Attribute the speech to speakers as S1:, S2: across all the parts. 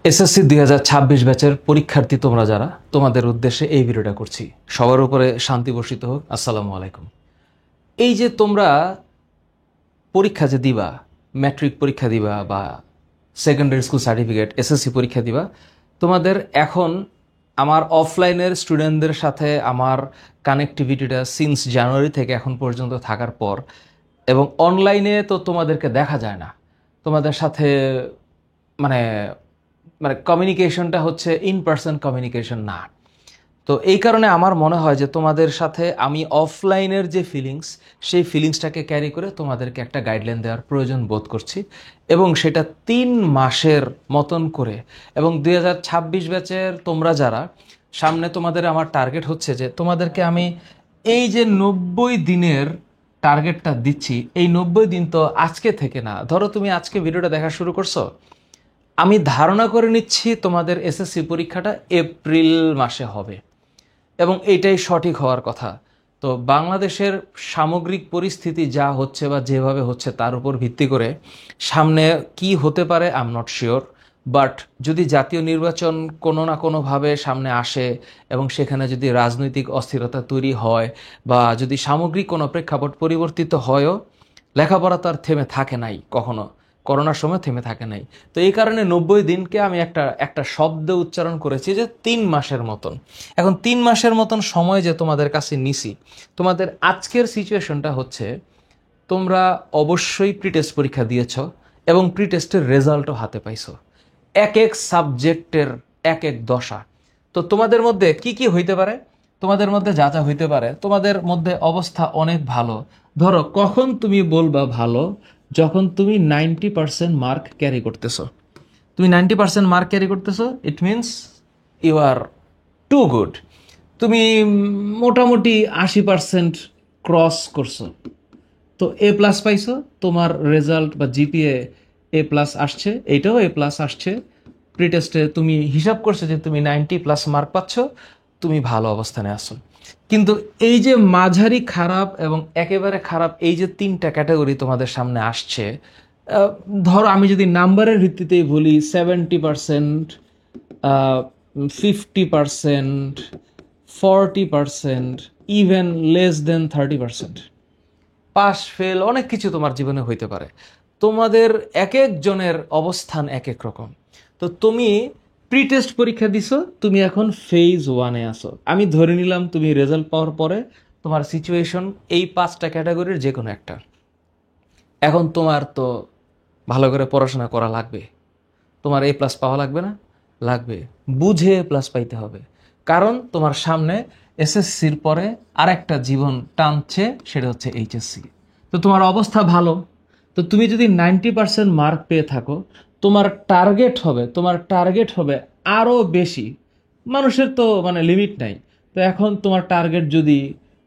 S1: SSC 2026 ব্যাচের পরীক্ষার্থী তোমরা যারা, তোমাদের উদ্দেশ্যে এই ভিডিওটা করছি। সবার উপরে শান্তি বর্ষিত হোক। আসসালামু আলাইকুম। এই যে তোমরা পরীক্ষা যে দিবা, ম্যাট্রিক পরীক্ষা দিবা বা সেকেন্ডারি স্কুল সার্টিফিকেট এসএসসি পরীক্ষা দিবা, তোমাদের এখন আমার অফলাইনের স্টুডেন্টদের সাথে আমার কানেক্টিভিটিটা সিন্স জানুয়ারি থেকে এখন পর্যন্ত থাকার পর, এবং অনলাইনে তো তোমাদেরকে দেখা যায় না, তোমাদের সাথে মানে মানে কমিউনিকেশনটা হচ্ছে ইন পার্সন কমিউনিকেশন না। তো এই কারণে আমার মনে হয় যে তোমাদের সাথে আমি অফলাইনের যে ফিলিংস, সেই ফিলিংসটাকে ক্যারি করে তোমাদেরকে একটা গাইডলাইন দেওয়ার প্রয়োজন বোধ করছি, এবং সেটা 3 মাসের মতন করে। এবং 2026 ব্যাচের তোমরা যারা, সামনে তোমাদের আমার টার্গেট হচ্ছে যে তোমাদেরকে আমি এই যে 90 দিনের টার্গেটটা দিচ্ছি, এই 90 দিন তো আজকে থেকে না। ধরো তুমি আজকে ভিডিওটা দেখা শুরু করছো, আমি ধারণা করে নিচ্ছি তোমাদের এসএসসি পরীক্ষাটা এপ্রিল মাসে হবে, এবং এইটাই সঠিক হওয়ার কথা। তো বাংলাদেশের সামগ্রিক পরিস্থিতি যা হচ্ছে বা যেভাবে হচ্ছে তার উপর ভিত্তি করে সামনে কি হতে পারে I am not sure, but যদি জাতীয় নির্বাচন কোনো না কোনোভাবে সামনে আসে এবং সেখানে যদি রাজনৈতিক অস্থিরতা তৈরি হয় বা যদি সামগ্রিক কোনো প্রেক্ষাপট পরিবর্তিত হয়ও, লেখাপড়া তো আর থেমে থাকে নাই কখনো, করোনার সময় থেমে থাকে নাই। তো এই কারণে 90 দিনকে আমি একটা শব্দ উচ্চারণ করেছি যে 3 মাসের মতন। এখন 3 মাসের মতন সময় যে তোমাদের কাছে নিছি, তোমাদের আজকের সিচুয়েশনটা হচ্ছে তোমরা অবশ্যই প্রিটেস্ট পরীক্ষা দিয়েছ এবং প্রিটেস্টের রেজাল্টও হাতে পাইছো। এক এক সাবজেক্টের এক এক দশা। তো তোমাদের মধ্যে কি কি হইতে পারে, তোমাদের মধ্যে যা যা হইতে পারে, তোমাদের মধ্যে অবস্থা অনেক ভালো। ধরো কখন তুমি বলবা ভালো, যখন তুমি 90% মার্ক ক্যারি করতেছো। তুমি 90% মার্ক ক্যারি করতেছো, it means you are too good. তুমি মোটামুটি 80% ক্রস করছো, তো এ প্লাস পাইছো, তোমার রেজাল্ট বা জিপিএ এ প্লাস আসছে, এইটাও এ প্লাস আসছে। প্রিটেস্টে তুমি হিসাব করছো যে তুমি 90+ মার্ক পাচ্ছ, তুমি ভালো অবস্থানে আসো। কিন্তু এই যে মাঝারি খারাপ এবং একেবারে খারাপ, এই যে 3টা ক্যাটাগরি তোমাদের সামনে আসছে, ধরো আমি যদি নাম্বারের ভিত্তিতেই বলি 70%, 50%, 40%, even less than 30%। Pass fail অনেক কিছু তোমার জীবনে হইতে পারে। তোমাদের এক একজনের অবস্থান এক এক রকম। তো তুমি প্রিটেস্ট পরীক্ষা দিছো, তুমি এখন ফেজ 1-এ আসো। আমি ধরে নিলাম তুমি রেজাল্ট পাওয়ার পরে তোমার সিচুয়েশন এই 5টা ক্যাটাগরির যে কোনো একটা। এখন তোমার তো ভালো করে পড়াশোনা করা লাগবে, তোমার এ প্লাস পাওয়া লাগবে না? লাগবে। বুঝে এ প্লাস পাইতে হবে, কারণ তোমার সামনে এসএসসির পরে আরেকটা জীবন টানছে, সেটা হচ্ছে এইচএসসি। তো তোমার অবস্থা ভালো, তো তুমি যদি 90% মার্ক পেয়ে থাকো, তোমার টার্গেট হবে আরও বেশি। মানুষের তো লিমিট নাই। তো এখন তোমার টার্গেট যদি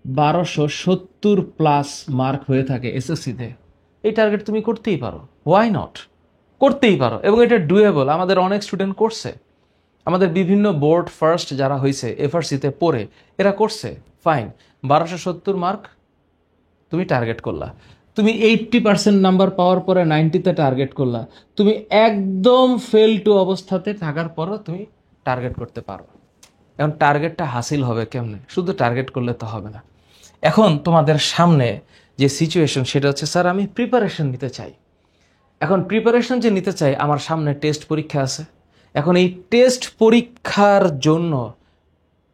S1: 1270+ মার্ক হয়ে থাকে এসএসসিতে, এই টার্গেট তুমি করতেই পারো। Why not? করতেই পারো, এবং এটা ডুয়েবল। আমাদের অনেক স্টুডেন্ট করছে, আমাদের বিভিন্ন বোর্ড ফার্স্ট যারা হয়েছে এফআরসিতে পড়ে, এরা করছে। ফাইন, 1270 মার্ক তুমি টার্গেট করলা, তুমি 80% নাম্বার পাওয়ার পরে 90-তে টার্গেট করলা, তুমি একদম ফেল টু অবস্থাতে থাকার পরও তুমি টার্গেট করতে পারো। এখন টার্গেটটা হাসিল হবে কেমনে? শুধু টার্গেট করলে তো হবে না। এখন তোমাদের সামনে যে সিচুয়েশন, সেটা হচ্ছে স্যার আমি প্রিপারেশন নিতে চাই। এখন প্রিপারেশন যে নিতে চাই, আমার সামনে টেস্ট পরীক্ষা আছে। এখন এই টেস্ট পরীক্ষার জন্য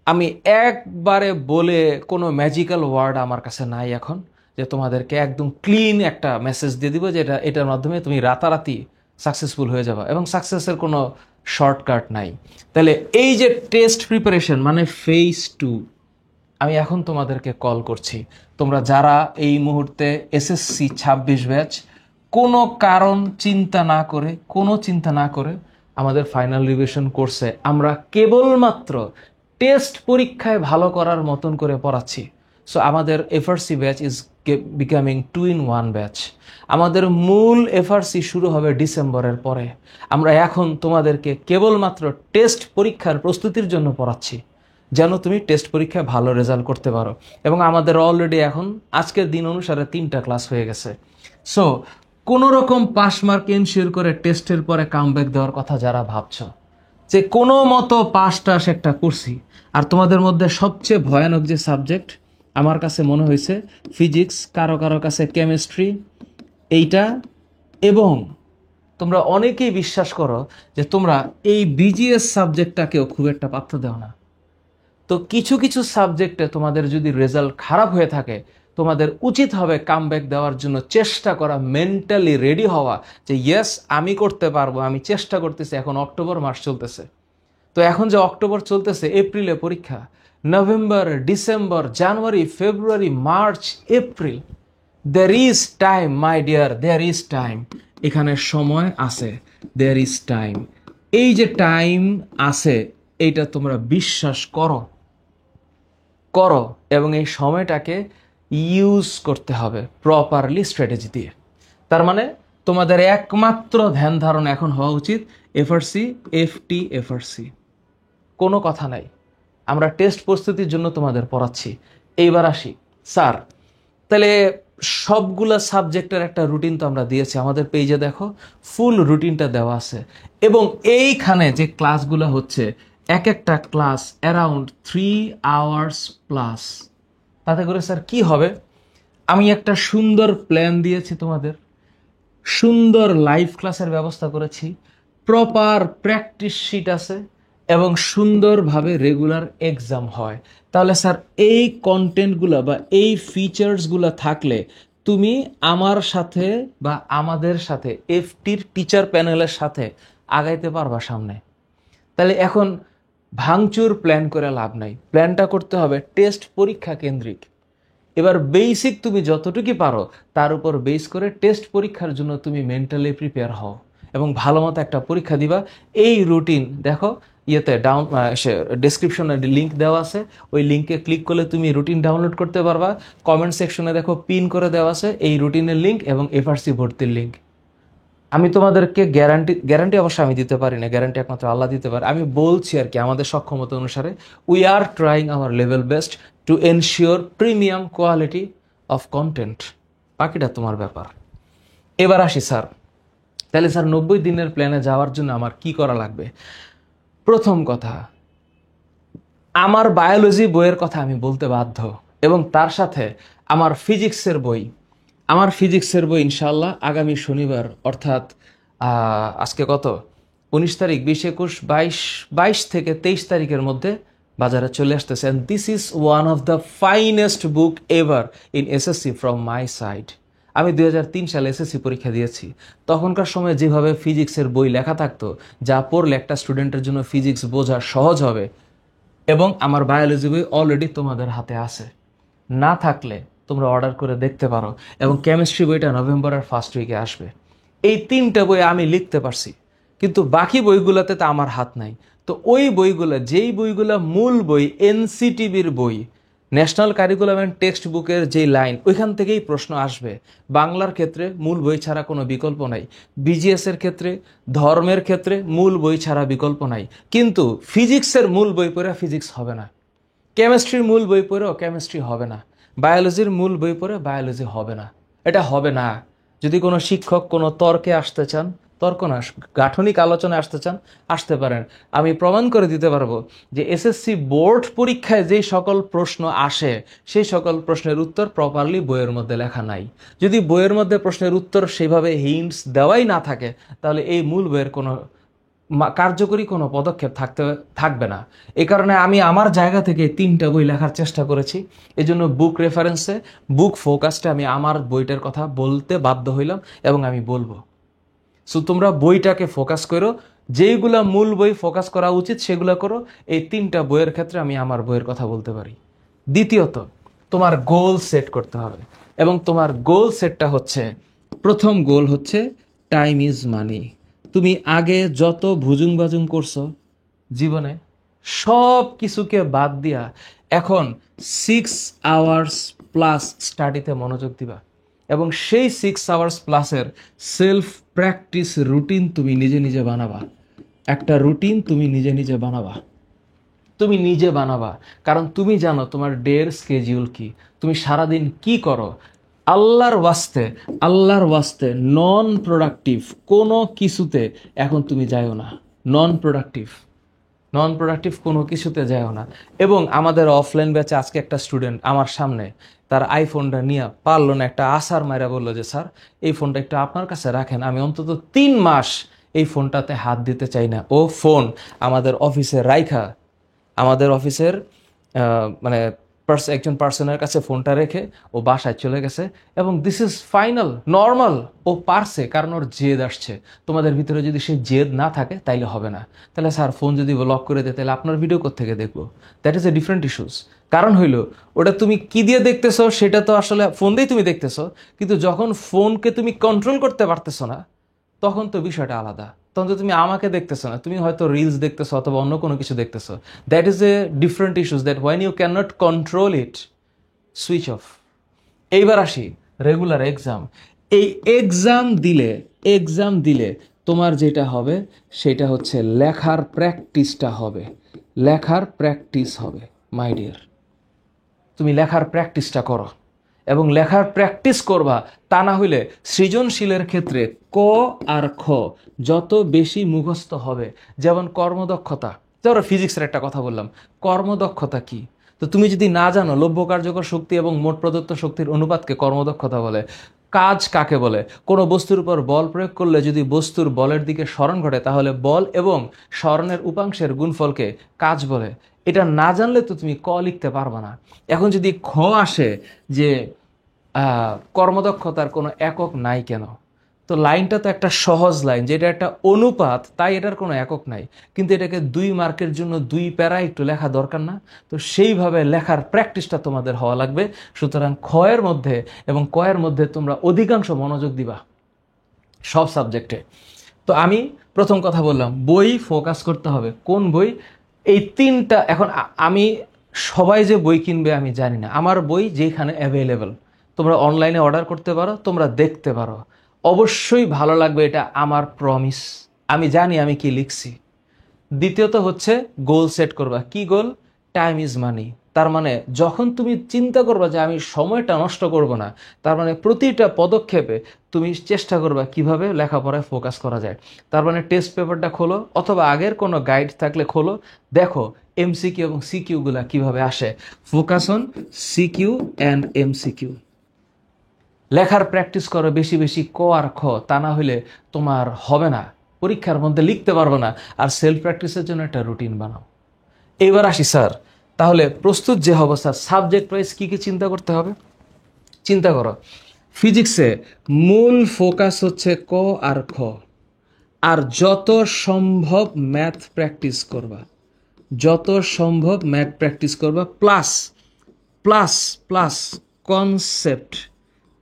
S1: আমি একবারে বলে কোনো ম্যাজিক্যাল ওয়ার্ড আমার কাছে নাই এখন, যে তোমাদেরকে একদম ক্লিন একটা মেসেজ দিয়ে দিব যে এটার মাধ্যমে তুমি রাতারাতি সাকসেসফুল হয়ে যাবে, এবং সাকসেসের কোনো শর্টকাট নাই। তাহলে এই যে টেস্ট প্রিপারেশন ফেজ 2, আমি এখন তোমাদেরকে কল করছি। তোমরা যারা এই মুহূর্তে এসএসসি 26 ব্যাচ, কোনো চিন্তা না করে আমাদের ফাইনাল রিভিশন কোর্সে আমরা কেবলমাত্র টেস্ট পরীক্ষায় ভালো করার মতন করে পড়াচ্ছি। সো আমাদের FRC batch is becoming 2-in-1 batch. আমাদের মূল এফআরসি শুরু হবে ডিসেম্বরের পরে। আমরা এখন তোমাদেরকে কেবলমাত্র টেস্ট পরীক্ষার প্রস্তুতির জন্য পড়াচ্ছি, যেন তুমি টেস্ট পরীক্ষায় ভালো রেজাল্ট করতে পারো। এবং আমাদের অলরেডি এখন আজকের দিন অনুসারে 3টা ক্লাস হয়ে গেছে। সো কোনো রকম পাস মার্ক এনশিওর করে টেস্টের পরে কামব্যাক দেওয়ার কথা যারা ভাবছো, যে কোনো মতো পাস টাস একটা করছি। আর তোমাদের মধ্যে সবচেয়ে ভয়ানক যে সাবজেক্ট আমার কাছে মনে হয়েছে ফিজিক্স, কারো কারো কাছে কেমিস্ট্রি, এইটা। এবং তোমরা অনেকেই বিশ্বাস করো যে তোমরা এই বিজিএস সাবজেক্টটাকেও খুব একটা পাত্তা দাও না। তো কিছু কিছু সাবজেক্টে তোমাদের যদি রেজাল্ট খারাপ হয়ে থাকে, তোমাদের উচিত হবে কামব্যাক দেওয়ার জন্য চেষ্টা করা, মেন্টালি রেডি হওয়া যে ইয়েস আমি করতে পারবো, আমি চেষ্টা করতেছি। এখন অক্টোবর মাস চলতেছে, তো এখন যে অক্টোবর চলতেছে, এপ্রিলে পরীক্ষা, November, December, January, February, March, April, there is time my deer, there is time. এখানে সময় আছে, দের ইজ টাইম। এই যে টাইম আছে, এইটা তোমরা বিশ্বাস করো করো এবং এই সময়টাকে ইউজ করতে হবে প্রপারলি, স্ট্র্যাটেজি দিয়ে। তার মানে তোমাদের একমাত্র ধ্যান ধারণা এখন হওয়া উচিত এফআরসি, এফটি, এফআরসি, কোনো কথা নাই। আমরা টেস্ট প্রস্তুতির জন্য তোমাদের পড়াচ্ছি। এইবার আসি স্যার, তাহলে সবগুলা সাবজেক্টের একটা রুটিন তো আমরা দিয়েছি, আমাদের পেজে দেখো ফুল রুটিনটা দেওয়া আছে। এবং এইখানে যে ক্লাসগুলো হচ্ছে, এক একটা ক্লাস অ্যারাউন্ড 3 আওয়ার্স প্লাস। তাতে করে স্যার কি হবে? আমি একটা সুন্দর প্ল্যান দিয়েছি তোমাদের, সুন্দর লাইভ ক্লাসের ব্যবস্থা করেছি, প্রপার প্র্যাকটিস শিট আছে এবং সুন্দরভাবে রেগুলার এক্সাম হয়। তাহলে স্যার এই কন্টেন্টগুলো বা এই ফিচার্সগুলো থাকলে তুমি আমার সাথে বা আমাদের সাথে এফটির টিচার প্যানেলের সাথে আগাইতে পারবা সামনে। তাহলে এখন ভাঙচুর প্ল্যান করে লাভ নাই, প্ল্যানটা করতে হবে টেস্ট পরীক্ষা কেন্দ্রিক। এবার বেসিক তুমি যতটুকু পারো তার উপর বেস করে টেস্ট পরীক্ষার জন্য তুমি মেন্টালি প্রিপেয়ার হও এবং ভালো মতো একটা পরীক্ষা দিবা। এই রুটিন দেখো ইয়েতে ডেসক্রিপশনে লিঙ্ক দেওয়া আছে, ওই লিঙ্কে ক্লিক করলে তুমি রুটিন ডাউনলোড করতে পারবা। কমেন্ট সেকশনে দেখো পিন করে দেওয়া আছে এই রুটিনের লিঙ্ক এবং এফআরসি ভর্তির লিঙ্ক। আমি তোমাদেরকে গ্যারান্টি অবশ্যই আমি দিতে পারি না, গ্যারান্টি একমাত্র আল্লাহ দিতে পারে। আমি বলছি আর কি আমাদের সক্ষমতা অনুসারে we are trying hour level best to ensure premium quality of content. বাকিটা তোমার ব্যাপার। এবার আসি স্যার, তাহলে স্যার 90 দিনের প্ল্যানে যাওয়ার জন্য আমার কি করা লাগবে? প্রথম কথা, আমার বায়োলজি বইয়ের কথা আমি বলতে বাধ্য এবং তার সাথে আমার ফিজিক্সের বই ইনশাল্লাহ আগামী শনিবার, অর্থাৎ আজকে কত, 19 তারিখ, 20, 21, 22 থেকে 23 তারিখের মধ্যে বাজারে চলে আসতেছে। And this is one of the finest book ever in SSC from my side. আমি 2003 সালে এসএসসি পরীক্ষা দিয়েছি। তখনকার সময় যেভাবে ফিজিক্সের বই লেখা থাকতো, যা পড়লে একটা স্টুডেন্টের জন্য ফিজিক্স বোঝা সহজ হবে, এবং আমার বায়োলজি বই অলরেডি তোমাদের হাতে আছে। না থাকলে তোমরা অর্ডার করে দেখতে পারো। এবং কেমিস্ট্রি বইটা নভেম্বরের ফার্স্ট উইকে আসবে। এই 3টে বই আমি লিখতে পারছি, কিন্তু বাকি বইগুলোতে তো আমার হাত নাই। তো ওই বইগুলো, যেই বইগুলো মূল বই, এনসিটিবির বই, ন্যাশনাল কারিকুলাম অ্যান্ড টেক্সট বুকের যেই লাইন, ওইখান থেকেই প্রশ্ন আসবে। বাংলার ক্ষেত্রে মূল বই ছাড়া কোনো বিকল্প নাই, বিজিএস এর ক্ষেত্রে, ধর্মের ক্ষেত্রে মূল বই ছাড়া বিকল্প নাই। কিন্তু ফিজিক্সের মূল বই পড়ে ফিজিক্স হবে না, কেমিস্ট্রির মূল বই পড়েও কেমিস্ট্রি হবে না, বায়োলজির মূল বই পড়ে বায়োলজি হবে না। এটা হবে না। যদি কোনো শিক্ষক কোনো তর্কে আসতে চান, তর্ক না, গাঠনিক আলোচনায় আসতে চান, আসতে পারেন। আমি প্রমাণ করে দিতে পারবো যে এসএসসি বোর্ড পরীক্ষায় যেই সকল প্রশ্ন আসে, সেই সকল প্রশ্নের উত্তর প্রপারলি বইয়ের মধ্যে লেখা নাই। যদি বইয়ের মধ্যে প্রশ্নের উত্তর সেইভাবে হিন্টস দেওয়াই না থাকে, তাহলে এই মূল বইয়ের কোনো কার্যকরী কোনো পদক্ষেপ থাকবে না। এই কারণে আমি আমার জায়গা থেকে 3টা বই লেখার চেষ্টা করেছি। এই জন্য বুক রেফারেন্সে, বুক ফোকাসে আমি আমার বইটার কথা বলতে বাধ্য হইলাম এবং আমি বলবো। সো তোমরা বইটাকে ফোকাস করো, যেইগুলা মূল বই ফোকাস করা উচিত সেগুলো করো। এই 3টা বইয়ের ক্ষেত্রে আমি আমার বইয়ের কথা বলতে পারি। দ্বিতীয়ত, তোমার গোল সেট করতে হবে এবং তোমার গোল সেটটা হচ্ছে, প্রথম গোল হচ্ছে টাইম ইজ মানি। তুমি আগে যত ভুজুং বাজুং করছো জীবনে, সব কিছুকে বাদ দিয়া এখন 6 আওয়ার্স প্লাস স্টাডিতে মনোযোগ দিবা এবং সেই 6 আওয়ার্স প্লাসের সেলফ প্র্যাকটিস রুটিন তুমি নিজে নিজে বানাবা। একটা রুটিন তুমি নিজে নিজে বানাবা, কারণ তুমি জানো তোমার ডের স্কেডিউল কি, তুমি সারাদিন কি করো। আল্লাহর ওয়াস্তে নন প্রোডাক্টিভ কোনো কিছুতে এখন তুমি যাইও না। নন প্রোডাক্টিভ নন প্রোডাক্টিভ কোনো কিছুতে যায়ও না। এবং আমাদের অফলাইন ব্যাচে আজকে একটা স্টুডেন্ট আমার সামনে তার আইফোনটা নিয়ে পারলো না, একটা আসার মাইরা বললো যে স্যার এই ফোনটা একটু আপনার কাছে রাখেন, আমি অন্তত 3 মাস এই ফোনটাতে হাত দিতে চাই না। ও ফোন আমাদের অফিসে রাইখা, আমাদের অফিসের মানে একজন পার্সনের কাছে ফোনটা রেখে ও বাসায় চলে গেছে। এবং দিস ইজ ফাইনাল, নর্মাল, ও পারছে কারণ ওর জেদ আসছে। তোমাদের ভিতরে যদি সেই জেদ না থাকে তাইলে হবে না। তাহলে স্যার ফোন যদি লক করে দেয় তাহলে আপনার ভিডিও কোত্থেকে দেখবো? That is a different issues. কারণ হইলো ওটা তুমি কি দিয়ে দেখতেছো সেটা তো আসলে ফোন দিয়েই তুমি দেখতেছো, কিন্তু যখন ফোনকে তুমি কন্ট্রোল করতে পারতেছো না তখন তো বিষয়টা আলাদা। তখন তো তুমি আমাকে দেখতেছো না, তুমি হয়তো রিলস দেখতেছো অথবা অন্য কোনো কিছু দেখতেছো। That is a different issues, that when you can not control it, switch off. এইবার আসি রেগুলার এক্সাম। এই এক্সাম দিলে তোমার যেটা হবে সেটা হচ্ছে লেখার প্র্যাকটিসটা হবে, লেখার প্র্যাকটিস হবে মাই ডিয়ার। তুমি লেখার প্র্যাকটিসটা করো এবং লেখার প্র্যাকটিস করবা। তা না হইলে সৃজনশীলের ক্ষেত্রে ক আর খ যত বেশি মুখস্থ হবে, যেমন কর্মদক্ষতা, ধরো ফিজিক্সের একটা কথা বললাম, কর্মদক্ষতা কি? তো তুমি যদি না জানো লভ্য কার্যকর শক্তি এবং মোট প্রদত্ত শক্তির অনুপাতকে কর্মদক্ষতা বলে। কাজ কাকে বলে? কোনো বস্তুর উপর বল প্রয়োগ করলে যদি বস্তুর বলের দিকে স্মরণ ঘটে তাহলে বল এবং স্মরণের উপাংশের গুণফলকে কাজ বলে। এটা না জানলে তো তুমি ক লিখতে পারবা না। এখন যদি খ আসে যে কর্মদক্ষতার কোনো একক নাই কেন, তো লাইনটা তো একটা সহজ লাইন, যেটা একটা অনুপাত, তাই এটার কোনো একক নাই, কিন্তু এটাকে 2 মার্কের জন্য 2 প্যারা একটু লেখা দরকার না? তো সেইভাবে লেখার প্র্যাকটিসটা তোমাদের হওয়া লাগবে। সুতরাং খয়ের মধ্যে এবং কয়ের মধ্যে তোমরা অধিকাংশ মনোযোগ দিবা সব সাবজেক্টে। তো আমি প্রথম কথা বললাম বই ফোকাস করতে হবে। কোন বই? এই 3টা। এখন আমি সবাই যে বই কিনবে আমি জানি না, আমার বই যেখানে অ্যাভেলেবল তোমরা অনলাইনে অর্ডার করতে পারো, তোমরা দেখতে পারো, অবশ্যই ভালো লাগবে, এটা আমার প্রমিস। আমি জানি আমি কি লিখছি। দ্বিতীয়ত হচ্ছে গোল সেট করবা। কি গোল? Time is money. তার মানে যখন তুমি চিন্তা করবা যে আমি সময়টা নষ্ট করব না, তার মানে প্রতিটা পদক্ষেপে তুমি চেষ্টা করবা কিভাবে লেখাপড়ায় ফোকাস করা যায়। তার মানে টেস্ট পেপারটা খোলো অথবা আগের কোনো গাইড থাকলে খোলো, দেখো এমসিকিউ এবং সিকিউগুলা কিভাবে আসে। Focus on CQ and MCQ. লেখার প্র্যাকটিস করো বেশি বেশি ক আর খ, তা না হলে তোমার হবে না, পরীক্ষার মধ্যে লিখতে পারবো না। আর সেলফ প্র্যাকটিসের জন্য একটা রুটিন বানাও। এবার আসি স্যার, তাহলে প্রস্তুত যে হবো স্যার, সাবজেক্ট ওয়াইজ কী কী চিন্তা করতে হবে? চিন্তা করো, ফিজিক্সে মূল ফোকাস হচ্ছে ক আর খ, আর যত সম্ভব ম্যাথ প্র্যাকটিস করবা, যত সম্ভব ম্যাথ প্র্যাকটিস করবা, plus plus plus concept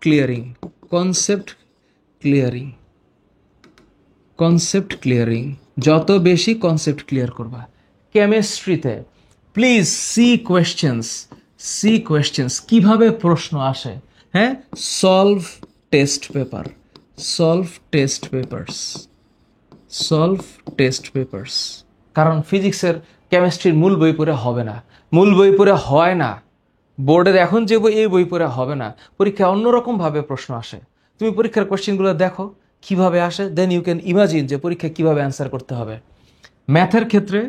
S1: clearing, concept clearing, concept clearing, যত বেশি কনসেপ্ট ক্লিয়ার করবা। কেমিস্ট্রিতে প্লিজ সি কোয়েশ্চেন্স কিভাবে প্রশ্ন আসে, হ্যাঁ, solve test paper, solve test papers, solve test papers. কারণ ফিজিক্সের কেমিস্ট্রির মূল বই পড়ে হবে না, মূল বই পড়ে হয় না। বোর্ডের এখন যে বই, এই বই পড়ে হবে না। পরীক্ষায় অন্যরকমভাবে প্রশ্ন আসে। তুমি পরীক্ষার কোশ্চেনগুলো দেখো কিভাবে আসে, দেন ইউ ক্যান ইমাজিন যে পরীক্ষায় কিভাবে অ্যান্সার করতে হবে। ম্যাথের ক্ষেত্রে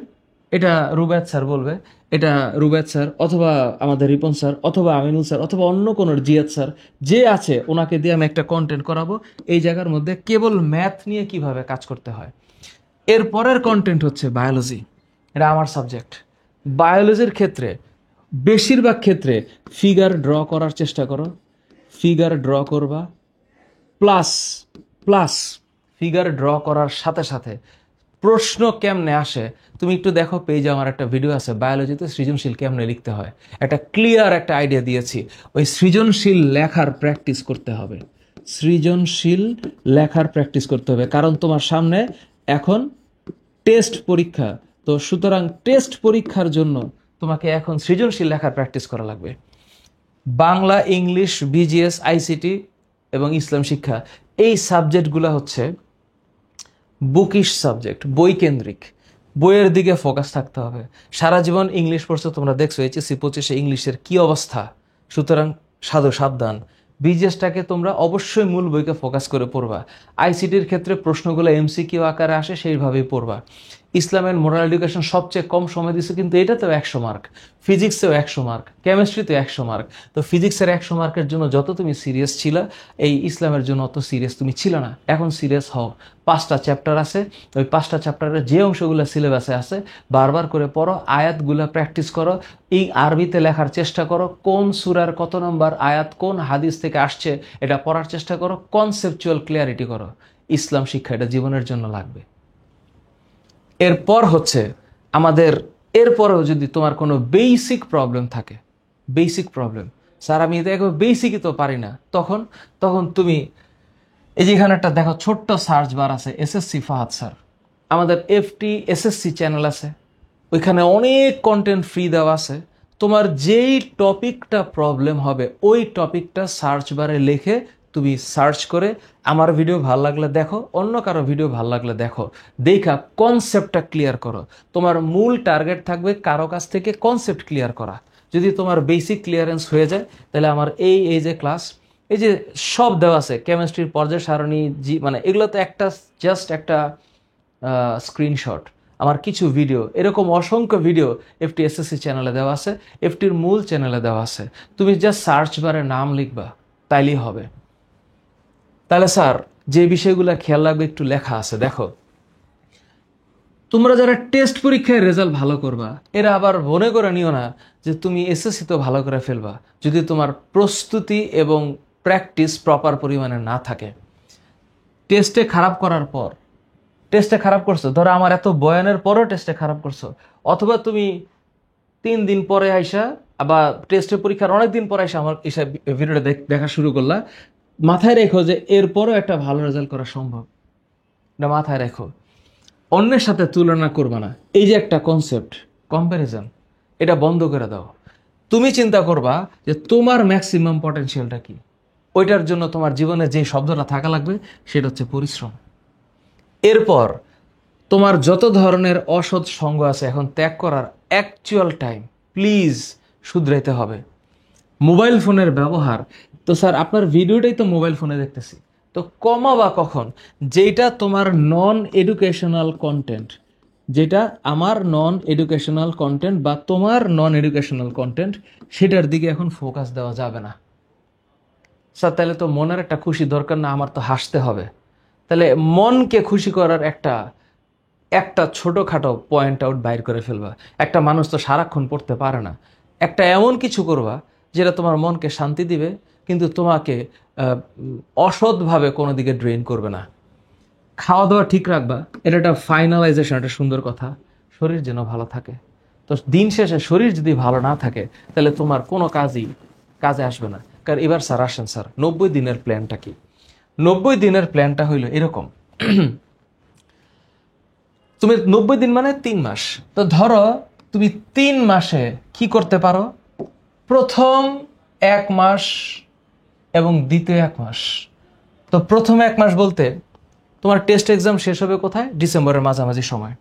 S1: এটা রুবায়েত স্যার বলবে, এটা রুবায়েত স্যার অথবা আমাদের রিপন স্যার অথবা আমিনুল স্যার অথবা অন্য কোনো জিয়াদ স্যার যে আছে ওনাকে দিয়ে আমি একটা কন্টেন্ট করাবো এই জায়গার মধ্যে, কেবল ম্যাথ নিয়ে কিভাবে কাজ করতে হয়। এর পরের কন্টেন্ট হচ্ছে বায়োলজি, এটা আমার সাবজেক্ট। বায়োলজির ক্ষেত্রে বেশিরভাগ ক্ষেত্রে ফিগার ড্র করার চেষ্টা করো, ফিগার ড্র করবা, প্লাস প্লাস ফিগার ড্র করার সাথে সাথে প্রশ্ন কেমনে আসে তুমি একটু দেখো। পেজে আমার একটা ভিডিও আছে বায়োলজিতে সৃজনশীল কেমনে লিখতে হয়, একটা ক্লিয়ার একটা আইডিয়া দিয়েছি। ওই সৃজনশীল লেখার প্র্যাকটিস করতে হবে, সৃজনশীল লেখার প্র্যাকটিস করতে হবে, কারণ তোমার সামনে এখন টেস্ট পরীক্ষা। তো সুতরাং টেস্ট পরীক্ষার জন্য তোমাকে এখন সৃজনশীল লেখার প্র্যাকটিস করা লাগবে। বাংলা, ইংলিশ, বিজিএস, আইসিটি এবং ইসলাম শিক্ষা, এই সাবজেক্টগুলো হচ্ছে বুকিশ সাবজেক্ট, বই কেন্দ্রিক, বইয়ের দিকে ফোকাস থাকতে হবে। সারা জীবন ইংলিশ পড়ছো, তোমরা দেখছো এইচএসসি 25-এ ইংলিশের কি অবস্থা। সুতরাং সাবধান, বিজিএসটাকে তোমরা অবশ্যই মূল বইকে ফোকাস করে পড়বা। আইসিটির ক্ষেত্রে প্রশ্নগুলো এমসিকিউ আকারে আসে, সেইভাবেই পড়বা। ইসলামের মোরাল এডুকেশন সবচেয়ে কম সময় দিছে, কিন্তু এটাতেও 100 মার্ক, ফিজিক্সেও 100 মার্ক, কেমিস্ট্রিতেও 100 মার্ক। তো ফিজিক্সের 100 মার্কের জন্য যত তুমি সিরিয়াস ছিলা, এই ইসলামের জন্য অত সিরিয়াস তুমি ছিল না। এখন সিরিয়াস হও। 5টা চ্যাপ্টার আছে, ওই 5টা চ্যাপ্টারের যে অংশগুলো সিলেবাসে আছে বারবার করে পড়ো, আয়াতগুলো প্র্যাকটিস করো, এই আরবিতে লেখার চেষ্টা করো, কোন সূরার কত নম্বর আয়াত কোন হাদিস থেকে আসছে এটা পড়ার চেষ্টা করো, কনসেপচুয়াল ক্লিয়ারিটি করো। ইসলাম শিক্ষা এটা জীবনের জন্য লাগবে। এরপর হচ্ছে আমাদের, এরপরেও যদি তোমার কোনো বেসিক প্রবলেম থাকে, বেসিক প্রবলেম, স্যার আমি দেখো বেসিকই তো পারি না, তখন তুমি এই যেখানে একটা দেখো ছোট্ট সার্চ বার আছে, এসএসসি ফাহাদ স্যার, আমাদের এফটি এসএসসি চ্যানেল আছে, ওইখানে অনেক কন্টেন্ট ফ্রি দেওয়া আছে। তোমার যেই টপিকটা প্রবলেম হবে ওই টপিকটা সার্চ বারে লিখে তুমি সার্চ করে আমার ভিডিও ভালো লাগলে দেখো, অন্য কারো ভিডিও ভালো লাগলে দেখো, দেখা কনসেপ্টটা ক্লিয়ার করো। তোমার মূল টার্গেট থাকবে কারো কাছ থেকে কনসেপ্ট ক্লিয়ার করা। যদি তোমার বেসিক ক্লিয়ারেন্স হয়ে যায় তাহলে আমার এই যে ক্লাস, এই যে সব দেওয়া আছে, কেমিস্ট্রির পর্যায় সারণী, মানে এগুলো তো একটা জাস্ট একটা স্ক্রিনশট। আমার কিছু ভিডিও, এরকম অসংখ্য ভিডিও এফটি এসএসসি চ্যানেলে দেওয়া আছে, এফটির মূল চ্যানেলে দেওয়া আছে। তুমি জাস্ট সার্চ বারে নাম লিখবা, তাইলেই হবে। তাহলে স্যার যে বিষয়গুলো খেয়াল রাখবে একটু লেখা আছে, দেখো তোমরা যারা টেস্ট পরীক্ষায় রেজাল্ট ভালো করবা, এরা আবার মনে করে নিও না যে তুমি এসএসসি তো ভালো করে ফেলবা, যদি তোমার প্রস্তুতি এবং প্র্যাকটিস প্রপার পরিমাণে না থাকে। টেস্টে খারাপ করার পর, টেস্টে খারাপ করছো, ধরো আমার এত বয়ানের পরও টেস্টে খারাপ করছো, অথবা তুমি 3 দিন পরে আইসা বা টেস্টের পরীক্ষার অনেক দিন পরে আইসা আমার এসব ভিডিওটা দেখা শুরু করলা, মাথায় রেখো যে এরপরও একটা ভালো রেজাল্ট করা সম্ভব। এটা মাথায় রেখো, অন্যের সাথে তুলনা করবা না। এই যে একটা কনসেপ্ট কম্প্যারিজন, এটা বন্ধ করে দাও। তুমি চিন্তা করবা যে তোমার ম্যাক্সিমাম পটেনশিয়ালটা কি, ওইটার জন্য তোমার জীবনে যে শব্দটা থাকা লাগবে সেটা হচ্ছে পরিশ্রম। এরপর তোমার যত ধরনের অসৎ সঙ্গ আছে এখন ত্যাগ করার অ্যাকচুয়াল টাইম, প্লিজ শুধরাইতে হবে। মোবাইল ফোনের ব্যবহার, তো স্যার আপনার ভিডিওটাই তো মোবাইল ফোনে দেখতেছি, তো কমাবা কখন? যেটা তোমার নন এডুকেশনাল কন্টেন্ট, যেটা আমার নন এডুকেশনাল কন্টেন্ট বা তোমার নন এডুকেশনাল কন্টেন্ট, সেটার দিকে এখন ফোকাস দেওয়া যাবে না। স্যার তাহলে তো মনের একটা খুশি দরকার না, আমার তো হাসতে হবে। তাহলে মনকে খুশি করার একটা ছোটোখাটো পয়েন্ট আউট বাইর করে ফেলবা। একটা মানুষ তো সারাক্ষণ পড়তে পারে না, একটা এমন কিছু করবা যেটা তোমার মনকে শান্তি দিবে, কিন্তু তোমাকে অসৎভাবে কোনো দিকে ড্রেন করবে না। খাওয়া দাওয়া ঠিক রাখবা, এটা একটা ফাইনালাইজেশন, একটা সুন্দর কথা। শরীর যেন ভালো থাকে, তো দিন শেষে শরীর যদি ভালো না থাকে তাহলে তোমার কোনো কাজে আসবে না। কারণ এবার স্যার আসেন স্যার 90 দিনের প্ল্যানটা কি? 90 দিনের প্ল্যানটা হইল এরকম, তুমি 90 দিন মানে 3 মাস। তো ধরো তুমি 3 মাসে কি করতে পারো, প্রথম 1 মাস এবং দ্বিতীয় 1 মাস। তো প্রথম 1 মাস বলতে তোমার টেস্ট এক্সাম শেষ হবে কোথায়? ডিসেম্বরের মাঝামাঝি সময়।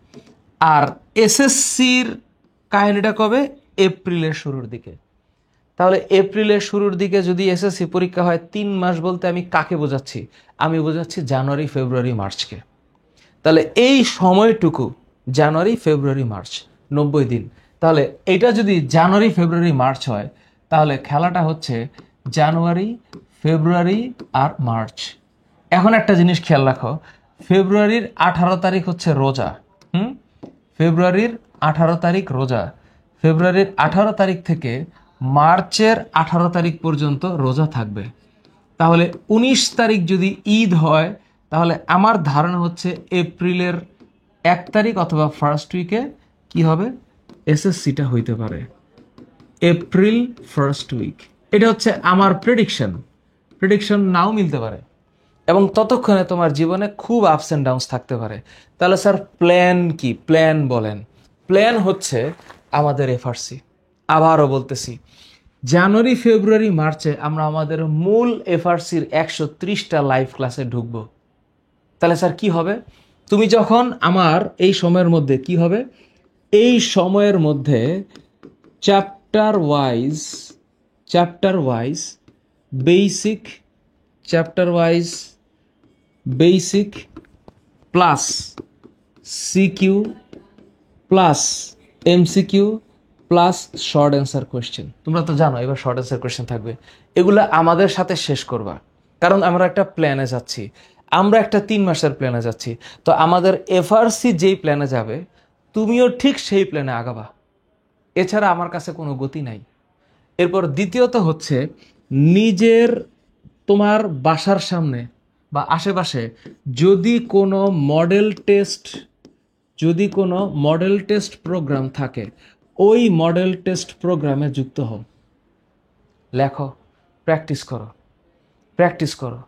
S1: আর এসএসসির কাহিনীটা কবে? এপ্রিলের শুরুর দিকে। তাহলে এপ্রিলের শুরুর দিকে যদি এসএসসি পরীক্ষা হয়, 3 মাস বলতে আমি কাকে বোঝাচ্ছি? আমি বোঝাচ্ছি জানুয়ারি, ফেব্রুয়ারি, মার্চকে। তাহলে এই সময়টুকু জানুয়ারি, ফেব্রুয়ারি, মার্চ 90 দিন। তাহলে এটা যদি জানুয়ারি, ফেব্রুয়ারি, মার্চ হয়, তাহলে খেলাটা হচ্ছে জানুয়ারি, ফেব্রুয়ারি আর মার্চ। এখন একটা জিনিস খেয়াল রাখো, ফেব্রুয়ারির 18 তারিখ হচ্ছে রোজা। ফেব্রুয়ারির 18 তারিখ রোজা। ফেব্রুয়ারির 18 তারিখ থেকে মার্চের 18 তারিখ পর্যন্ত রোজা থাকবে। তাহলে 19 তারিখ যদি ঈদ হয়, তাহলে আমার ধারণা হচ্ছে এপ্রিলের 1 তারিখ অথবা ফার্স্ট উইকে কি হবে? এসএসসিটা হইতে পারে এপ্রিল ফার্স্ট উইক। এটা হচ্ছে আমার প্রেডিকশন নাও মিলতে পারে, এবং ততক্ষণে তোমার জীবনে খুব আপস অ্যান্ড ডাউনস থাকতে পারে। তাহলে স্যার প্ল্যান কি? প্ল্যান বলেন। প্ল্যান হচ্ছে আমাদের এফআরসি। আবারও বলতেছি, জানুয়ারি, ফেব্রুয়ারি, মার্চে আমরা আমাদের মূল এফআরসির 130টা লাইভ ক্লাসে ঢুকবো। তাহলে স্যার কি হবে? তুমি যখন আমার এই সময়ের মধ্যে কি হবে? এই সময়ের মধ্যে chapter wise basic plus CQ plus MCQ plus short answer question. তোমরা তো জানো এবার শর্ট অ্যান্সার কোয়েশ্চেন থাকবে, এগুলো আমাদের সাথে শেষ করবা, কারণ আমরা একটা প্ল্যানে যাচ্ছি, আমরা একটা 3 মাসের প্ল্যানে যাচ্ছি। তো আমাদের এফআরসি যেই প্ল্যানে যাবে তুমিও ঠিক সেই প্ল্যানে আগাবা, এছাড়া আমার কাছে কোনো গতি নাই। এরপর দ্বিতীয়ত হচ্ছে নিজের তোমার বাসার সামনে বা আশেপাশে যদি কোনো মডেল টেস্ট প্রোগ্রাম থাকে, ওই মডেল টেস্ট প্রোগ্রামে যুক্ত হও, লেখো, প্র্যাকটিস করো।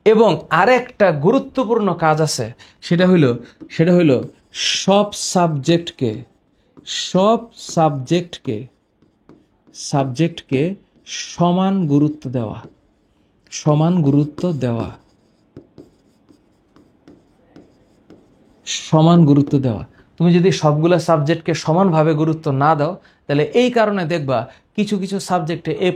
S1: এবং আরেকটা গুরুত্বপূর্ণ কাজ আছে, সেটা হইল সব সাবজেক্টকে সমান গুরুত্ব দেওয়া। তুমি যদি সবগুলো সাবজেক্টকে সমানভাবে গুরুত্ব না দাও, তাহলে এই কারণে দেখবা কিছু কিছু সাবজেক্টে A+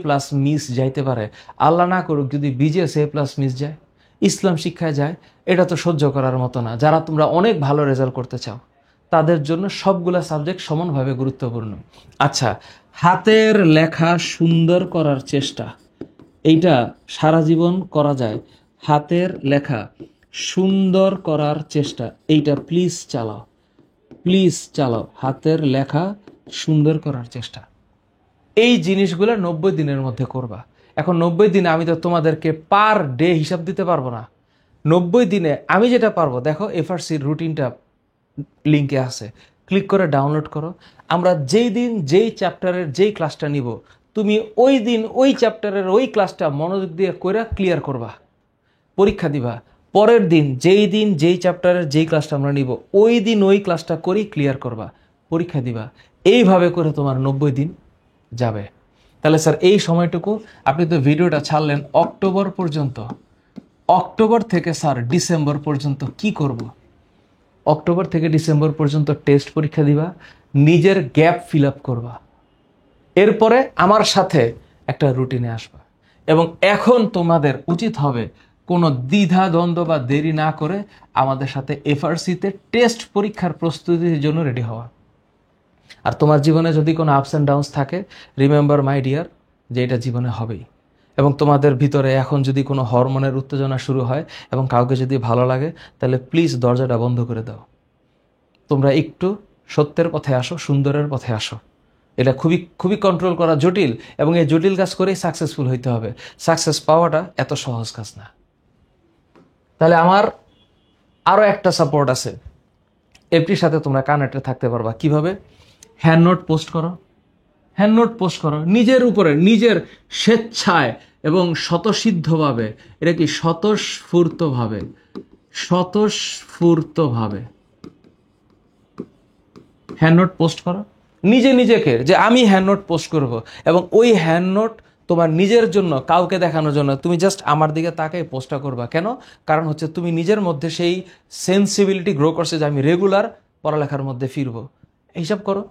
S1: মিস যাইতে পারে। আল্লাহ না করুক যদি বিজিএস A+ মিস যায়, ইসলাম শিক্ষায় যায়, এটা তো সহ্য করার মতো না। যারা তোমরা অনেক ভালো রেজাল্ট করতে চাও তাদের জন্য সবগুলা সাবজেক্ট সমানভাবে গুরুত্বপূর্ণ। আচ্ছা, হাতের লেখা সুন্দর করার চেষ্টা, এইটা সারা জীবন করা যায়। হাতের লেখা সুন্দর করার চেষ্টা, এইটা প্লিজ চালাও। হাতের লেখা সুন্দর করার চেষ্টা, এই জিনিসগুলো 90 দিনের মধ্যে করবা। এখন 90 দিনে আমি তো তোমাদেরকে পার ডে হিসাব দিতে পারবো না। 90 দিনে আমি যেটা পারবো, দেখো এফআরসির রুটিনটা লিঙ্কে আছে, ক্লিক করে ডাউনলোড করো। আমরা যেই দিন যেই চ্যাপ্টারের যেই ক্লাসটা নিব, তুমি ওই দিন ওই চ্যাপ্টারের ওই ক্লাসটা মনোযোগ দিয়ে করে ক্লিয়ার করবা, পরীক্ষা দিবা। পরের দিন যেই চ্যাপ্টারের যেই ক্লাসটা আমরা নিব, ওই দিন ওই ক্লাসটা করেই ক্লিয়ার করবা, পরীক্ষা দিবা। এইভাবে করে তোমার 90 দিন যাবে। তাহলে স্যার এই সময়টুকু আপনি তো ভিডিওটা ছাড়লেন অক্টোবর পর্যন্ত, অক্টোবর থেকে স্যার ডিসেম্বর পর্যন্ত কি করব? অক্টোবর থেকে ডিসেম্বর পর্যন্ত টেস্ট পরীক্ষা দিবা, নিজের গ্যাপ ফিল আপ করবা, এরপরে আমার সাথে একটা রুটিনে আসবা। এবং এখন তোমাদের উচিত হবে কোনো দ্বিধা দ্বন্দ্ব বা দেরি না করে আমাদের সাথে এফআরসিতে টেস্ট পরীক্ষার প্রস্তুতির জন্য রেডি হওয়া। আর তোমার জীবনে যদি কোনো আপস অ্যান্ড ডাউনস থাকে, রিমেম্বার মাই ডিয়ার, যে এটা জীবনে হবেই। এবং তোমাদের ভিতরে এখন যদি কোনো হরমোনের উত্তেজনা শুরু হয় এবং কাউকে যদি ভালো লাগে, তাহলে প্লিজ দরজাটা বন্ধ করে দাও। তোমরা একটু সত্যের পথে আসো, সুন্দরের পথে আসো। এটা খুবই খুবই কন্ট্রোল করা জটিল, এবং এই জটিল কাজ করেই সাকসেসফুল হইতে হবে। সাকসেস পাওয়াটা এত সহজ কাজ না। তাহলে আমার আরও একটা সাপোর্ট আছে, এফটির সাথে তোমরা কানেক্টেড থাকতে পারবা। কিভাবে? হ্যান্ড নোট পোস্ট করো নিজের উপরে, নিজের স্বেচ্ছায় এবং স্বতঃসিদ্ধভাবে, এটা কি স্বতঃস্ফূর্তভাবে হ্যান্ড নোট পোস্ট করো নিজেকে, যে আমি হ্যান্ড নোট পোস্ট করব। এবং ওই হ্যান্ড নোট তোমার নিজের জন্য, কাউকে দেখানোর জন্য তুমি জাস্ট আমার দিকে তাকাই পোস্টটা করবা। কেন? কারণ হচ্ছে তুমি নিজের মধ্যে সেই সেন্সিবিলিটি গ্রো করছে যে আমি রেগুলার পড়ালেখার মধ্যে ফিরবো। হিসাব করো।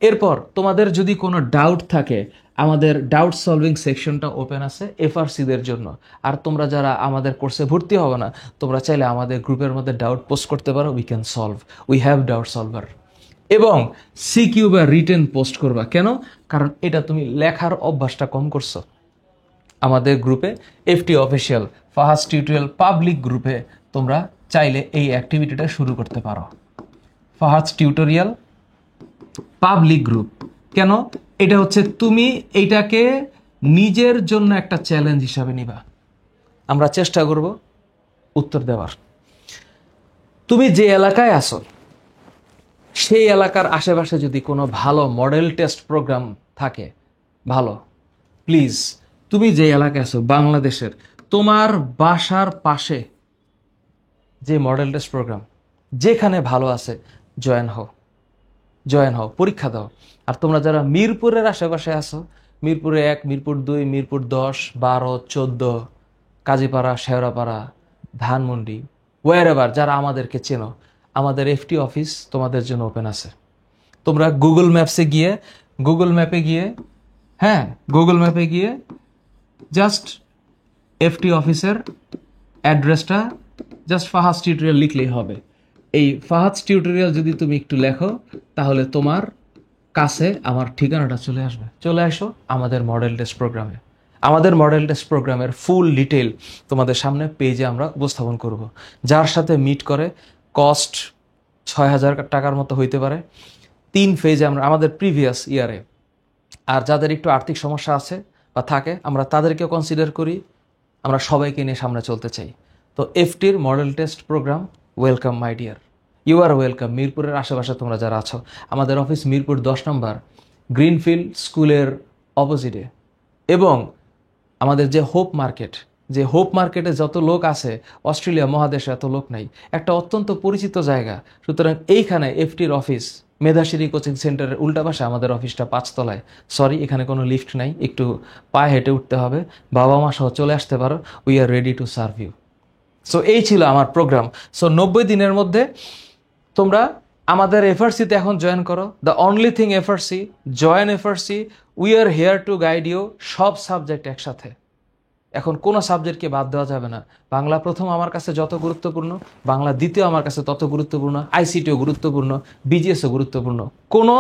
S1: এরপর তোমাদের যদি কোনো ডাউট থাকে, আমাদের ডাউট সলভিং সেকশনটা ওপেন আছে এফআরসিদের জন্য। আর তোমরা যারা আমাদের কোর্সে ভর্তি হবে না, তোমরা চাইলে আমাদের গ্রুপের মধ্যে ডাউট পোস্ট করতে পারো। We have doubt solver. এবং সিকিউ বা রিটেন পোস্ট করবা। কেন? কারণ এটা তুমি লেখার অভ্যাসটা কম করছো। আমাদের গ্রুপে FT official Fahad tutorial public গ্রুপে তোমরা চাইলে এই অ্যাক্টিভিটিটা শুরু করতে পারো। Fahad tutorial public group. কেন? এটা হচ্ছে তুমি এইটাকে নিজের জন্য একটা চ্যালেঞ্জ হিসাবে নিবা। আমরা চেষ্টা করব উত্তর দেওয়ার। তুমি যে এলাকায় আসো, সেই এলাকার আশেপাশে যদি কোনো ভালো মডেল টেস্ট প্রোগ্রাম থাকে, ভালো, প্লিজ তুমি যে এলাকায় আছো বাংলাদেশের, তোমার বাসার পাশে যে মডেল টেস্ট প্রোগ্রাম যেখানে ভালো আছে, জয়েন হও, পরীক্ষা দাও। আর তোমরা যারা মিরপুরের আশেপাশে আছো, মিরপুরে 1, মিরপুর 2, মিরপুর 10, 12, 14, কাজীপাড়া, শেওড়াপাড়া, ধানমন্ডি, ওয়ারএভার, যারা আমাদেরকে চেনো, আমাদের এফটি অফিস তোমাদের জন্য ওপেন আছে। তোমরা গুগল ম্যাপে গিয়ে জাস্ট এফটি অফিসের অ্যাড্রেসটা জাস্ট ফাহাদ টিউটোরিয়াল লিখলেই হবে। এই ফাহাদ টিউটোরিয়াল যদি তুমি একটু লেখো, তাহলে তোমার কাছে আমার ঠিকানাটা চলে আসবে। চলে আসো আমাদের মডেল টেস্ট প্রোগ্রামে। আমাদের মডেল টেস্ট প্রোগ্রামের ফুল ডিটেল তোমাদের সামনে পেজে আমরা উপস্থাপন করব। যার সাথে মিট করে কস্ট 6,000 টাকার মতো হইতে পারে। 3 ফেজে আমরা আমাদের প্রিভিয়াস ইয়ারে। আর যাদের একটু আর্থিক সমস্যা আছে বা থাকে, আমরা তাদেরকেও কনসিডার করি। আমরা সবাইকে নিয়ে সামনে চলতে চাই। তো এফটির model test program, welcome my dear, you are welcome. মিরপুরের আশেপাশে তোমরা যারা আছো, আমাদের অফিস মিরপুর 10 নম্বর গ্রিনফিল্ড স্কুলের অপোজিটে। এবং আমাদের যে হোপ মার্কেটে যত লোক আছে, অস্ট্রেলিয়া মহাদেশে এত লোক নাই, একটা অত্যন্ত পরিচিত জায়গা। সুতরাং এইখানে এফটির অফিস, মেধাশ্রী কোচিং সেন্টারের উল্টা পাশে আমাদের অফিসটা 5 তলায়। সরি, এখানে কোনো লিফট নাই, একটু পায়ে হেঁটে উঠতে হবে। বাবা মা সহ চলে আসতে পারো। We are ready to serve you. So এই ছিল আমার প্রোগ্রাম। সো 90 দিনের মধ্যে তোমরা আমাদের এফআরসিতে এখন জয়েন করো। The only thing FRC, join FRC, we are here to guide you. সব সাবজেক্ট একসাথে, এখন কোনো সাবজেক্টকে বাদ দেওয়া যাবে না। বাংলা প্রথম আমার কাছে যত গুরুত্বপূর্ণ, বাংলা দ্বিতীয় আমার কাছে তত গুরুত্বপূর্ণ, আইসিটিও গুরুত্বপূর্ণ, বিজিএসও গুরুত্বপূর্ণ। কোনো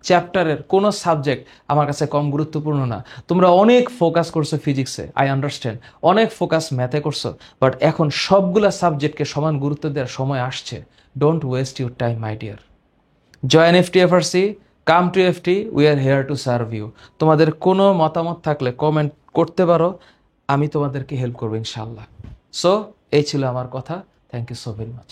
S1: চ্যাপ্টারের কোনো সাবজেক্ট আমার কাছে কম গুরুত্বপূর্ণ না। তোমরা অনেক ফোকাস করছো ফিজিক্সে, আই আন্ডারস্ট্যান্ড, অনেক ফোকাস ম্যাথে করছো, বাট এখন সবগুলা সাবজেক্টকে সমান গুরুত্ব দেওয়ার সময় আসছে। Don't waste your time my dear. Join FTFRC, come to FT, we are here to serve you. তোমাদের কোনো মতামত থাকলে কমেন্ট করতে পারো, আমি তোমাদেরকে হেল্প করবো ইনশাল্লাহ। সো এই ছিল আমার কথা। Thank you so very much.